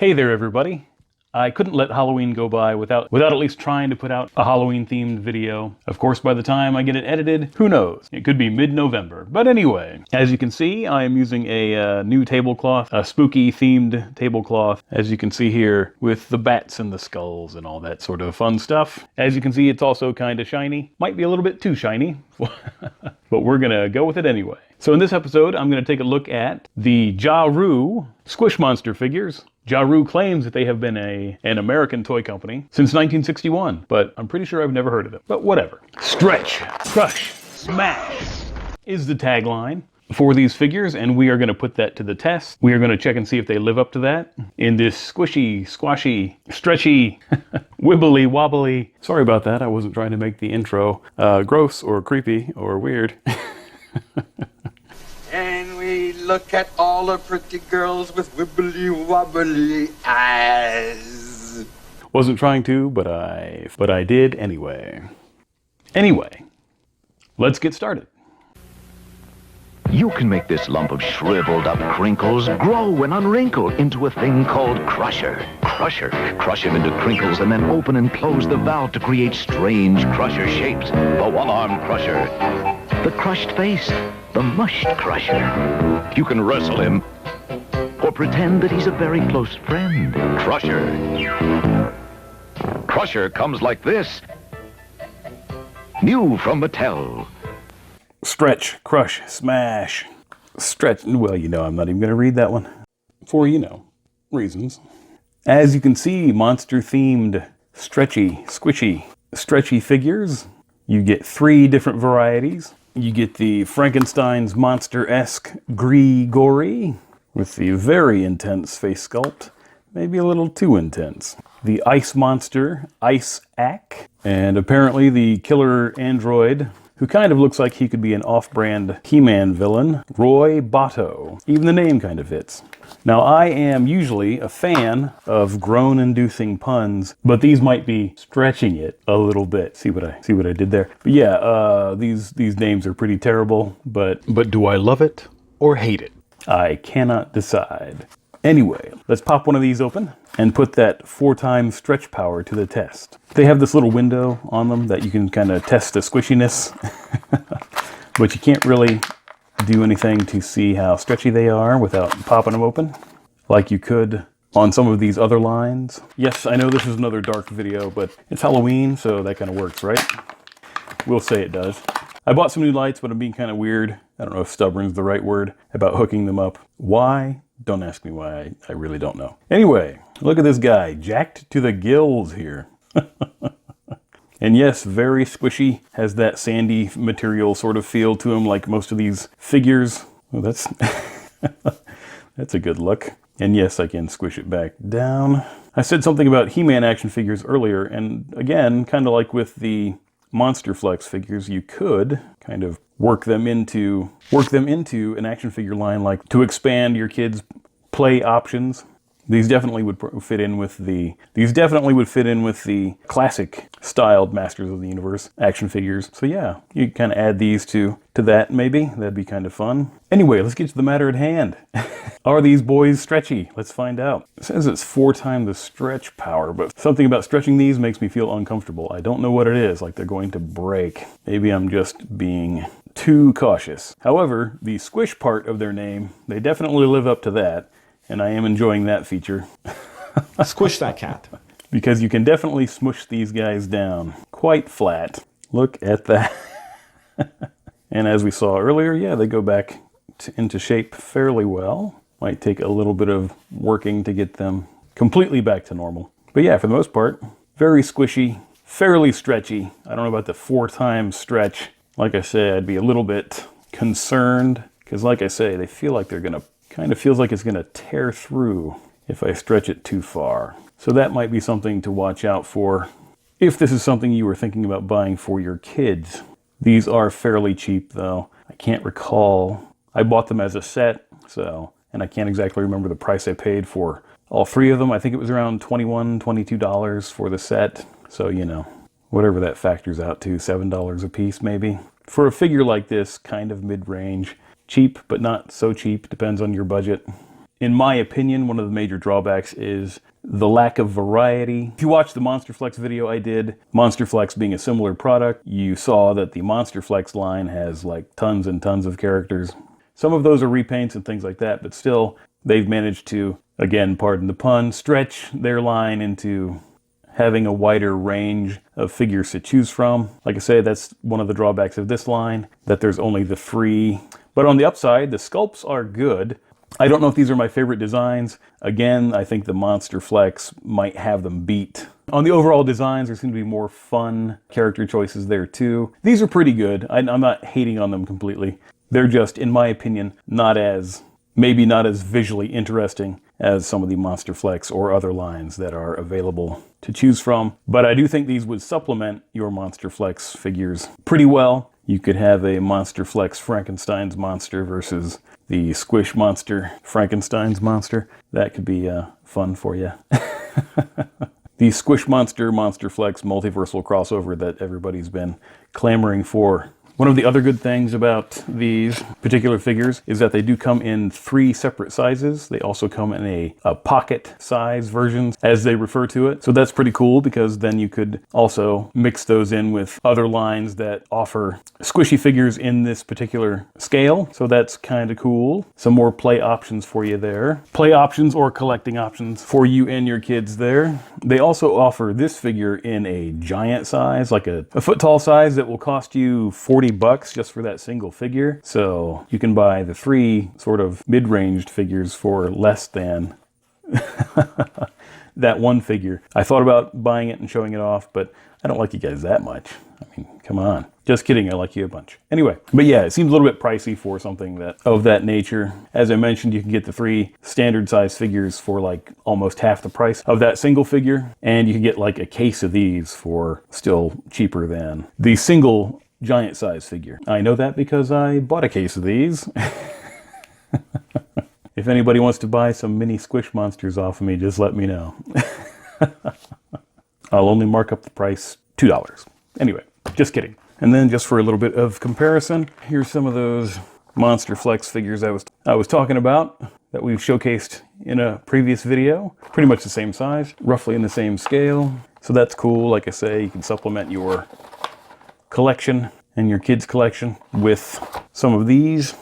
Hey there, everybody. I couldn't let Halloween go by without at least trying to put out a Halloween-themed video. Of course, by the time I get it edited, who knows? It could be mid-November. But anyway, as you can see, I am using a new tablecloth, a spooky-themed tablecloth, as you can see here, with the bats and the skulls and all that sort of fun stuff. As you can see, it's also kind of shiny. Might be a little bit too shiny, but we're gonna go with it anyway. So in this episode, I'm gonna take a look at the Ja-Roo Squish Monster figures. Ja-Roo claims that they have been an American toy company since 1961, but I'm pretty sure I've never heard of them. But whatever. Stretch, crush, smash is the tagline for these figures, and we are going to put that to the test. We are going to check and see if they live up to that in this squishy, squashy, stretchy, wibbly wobbly. Sorry about that. I wasn't trying to make the intro gross or creepy or weird. And we look at all the pretty girls with wibbly wobbly eyes. Wasn't trying to, but I did anyway. Anyway, let's get started. You can make this lump of shriveled up crinkles grow and unwrinkle into a thing called Crusher. Crush him into crinkles and then open and close the valve to create strange Crusher shapes. The one-armed Crusher, the crushed face, the mushed Crusher. You can wrestle him or pretend that he's a very close friend. Crusher comes like this. New from Mattel. Stretch, crush, smash. Stretch, well, I'm not even going to read that one. For, reasons. As you can see, monster-themed, stretchy, squishy, stretchy figures. You get 3 different varieties. You get the Frankenstein's monster-esque Gree-Gory, with the very intense face sculpt. Maybe a little too intense. The Ice Monster, Ice-Ack. And apparently the killer android, who kind of looks like he could be an off-brand He-Man villain, Roy Botto. Even the name kind of fits. Now, I am usually a fan of groan-inducing puns, but these might be stretching it a little bit. See what I did there? But yeah, these names are pretty terrible, but do I love it or hate it? I cannot decide. Anyway, let's pop one of these open and put that 4x stretch power to the test. They have this little window on them that you can kind of test the squishiness, but you can't really do anything to see how stretchy they are without popping them open, like you could on some of these other lines. Yes, I know this is another dark video, but it's Halloween, so that kind of works, right? We'll say it does. I bought some new lights, but I'm being kind of weird. I don't know if stubborn's the right word about hooking them up. Why? Don't ask me why. I really don't know. Anyway, look at this guy, jacked to the gills here. And yes, very squishy, has that sandy material sort of feel to him like most of these figures. Well, that's that's a good look. And yes, I can squish it back down. I said something about He-Man action figures earlier, and again, kind of like with the Monster Flex figures, you could kind of work them into an action figure line, like to expand your kids' play options. These definitely would fit in with the classic styled Masters of the Universe action figures. So yeah, you kind of add these to that maybe. That'd be kind of fun. Anyway, let's get to the matter at hand. Are these boys stretchy? Let's find out. It says it's 4x the stretch power, but something about stretching these makes me feel uncomfortable. I don't know what it is, like they're going to break. Maybe I'm just being too cautious. However, the squish part of their name, they definitely live up to that. And I am enjoying that feature. Squish that cat. Because you can definitely smush these guys down quite flat. Look at that. And as we saw earlier, yeah, they go back into shape fairly well. Might take a little bit of working to get them completely back to normal. But yeah, for the most part, very squishy, fairly stretchy. I don't know about the 4x stretch. Like I said, I'd be a little bit concerned. Because like I say, they feel like they're gonna kind of feels like it's going to tear through if I stretch it too far. So that might be something to watch out for if this is something you were thinking about buying for your kids. These are fairly cheap though. I can't recall. I bought them as a set, and I can't exactly remember the price I paid for all 3 of them. I think it was around $21, $22 for the set. So, whatever that factors out to, $7 a piece maybe. For a figure like this, kind of mid-range, cheap, but not so cheap, depends on your budget. in my opinion, one of the major drawbacks is the lack of variety. If you watched the Monster Flex video I did, Monster Flex being a similar product, you saw that the Monster Flex line has like tons and tons of characters. Some of those are repaints and things like that, but still, they've managed to, again, pardon the pun, stretch their line into having a wider range of figures to choose from. Like I say, that's one of the drawbacks of this line, that there's only the free. But on the upside, the sculpts are good. I don't know if these are my favorite designs. Again, I think the Monster Flex might have them beat. On the overall designs, there seem to be more fun character choices there too. These are pretty good. I'm not hating on them completely. They're just, in my opinion, maybe not as visually interesting as some of the Monster Flex or other lines that are available to choose from. But I do think these would supplement your Monster Flex figures pretty well. You could have a Monster Flex Frankenstein's monster versus the Squish monster Frankenstein's monster. That could be fun for you. The Squish monster Monster Flex multiversal crossover that everybody's been clamoring for. One of the other good things about these particular figures is that they do come in 3 separate sizes. They also come in a pocket size version, as they refer to it. So that's pretty cool, because then you could also mix those in with other lines that offer squishy figures in this particular scale. So that's kind of cool. Some more play options for you there. Play options or collecting options for you and your kids there. They also offer this figure in a giant size, like a foot tall size, that will cost you $40 just for that single figure. So you can buy the 3 sort of mid-ranged figures for less than that one figure. I thought about buying it and showing it off, but I don't like you guys that much. I mean, come on. Just kidding, I like you a bunch. Anyway, but yeah, it seems a little bit pricey for something of that nature. As I mentioned, you can get the 3 standard size figures for like almost half the price of that single figure, and you can get like a case of these for still cheaper than the single giant size figure. I know that because I bought a case of these. If anybody wants to buy some mini Squish monsters off of me, just let me know. I'll only mark up the price $2. Anyway, just kidding. And then just for a little bit of comparison, here's some of those Monster Flex figures I was talking about that we've showcased in a previous video. Pretty much the same size, roughly in the same scale. So that's cool. Like I say, you can supplement your collection and your kids' collection with some of these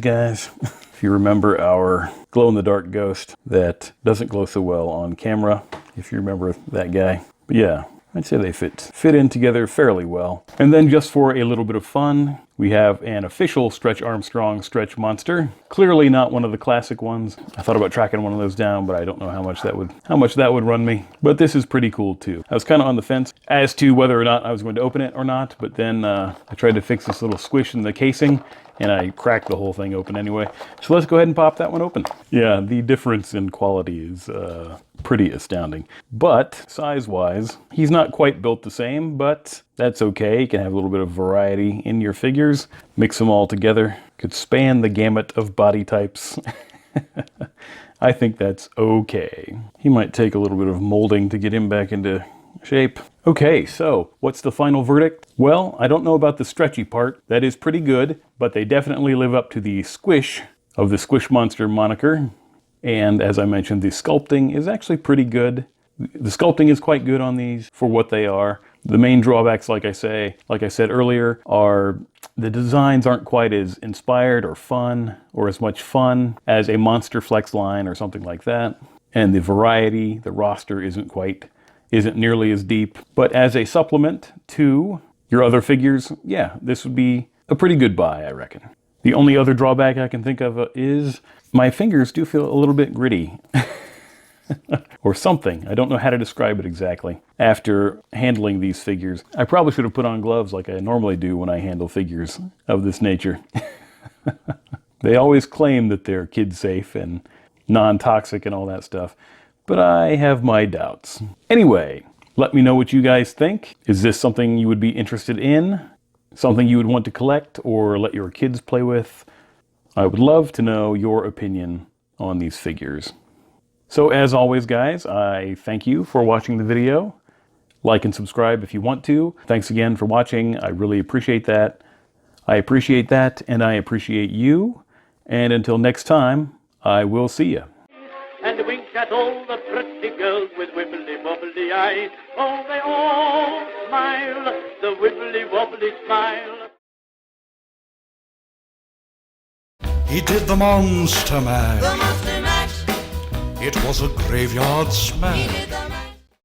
guys. If you remember our glow-in-the-dark ghost that doesn't glow so well on camera, if you remember that guy. But yeah, I'd say they fit in together fairly well. And then just for a little bit of fun, we have an official Stretch Armstrong Stretch Monster. Clearly not one of the classic ones. I thought about tracking one of those down, but I don't know how much that would run me. But this is pretty cool too. I was kind of on the fence as to whether or not I was going to open it or not, but then I tried to fix this little squish in the casing, and I cracked the whole thing open anyway. So let's go ahead and pop that one open. Yeah, the difference in quality is pretty astounding. But size-wise, he's not quite built the same, but that's okay. You can have a little bit of variety in your figures. Mix them all together. Could span the gamut of body types. I think that's okay. He might take a little bit of molding to get him back into shape. Okay, so what's the final verdict? Well, I don't know about the stretchy part. That is pretty good, but they definitely live up to the squish of the Squish Monster moniker. And as I mentioned, the sculpting is actually pretty good. The sculpting is quite good on these for what they are. The main drawbacks, like I said earlier, are the designs aren't quite as inspired or fun, or as much fun as a Monster Flex line or something like that. And the variety, the roster isn't nearly as deep. But as a supplement to your other figures, yeah, this would be a pretty good buy, I reckon. The only other drawback I can think of is my fingers do feel a little bit gritty. Or something. I don't know how to describe it exactly. After handling these figures, I probably should have put on gloves like I normally do when I handle figures of this nature. They always claim that they're kid safe and non-toxic and all that stuff, but I have my doubts. Anyway, let me know what you guys think. Is this something you would be interested in? Something you would want to collect or let your kids play with? I would love to know your opinion on these figures. So as always, guys, I thank you for watching the video. Like and subscribe if you want to. Thanks again for watching. I really appreciate that. I appreciate that, and I appreciate you. And until next time, I will see you. at all the pretty girls with wibbly-wobbly eyes. Oh, they all smile, the wibbly-wobbly smile. He did the Monster Mash. The Monster Mash. It was a graveyard smash. He did the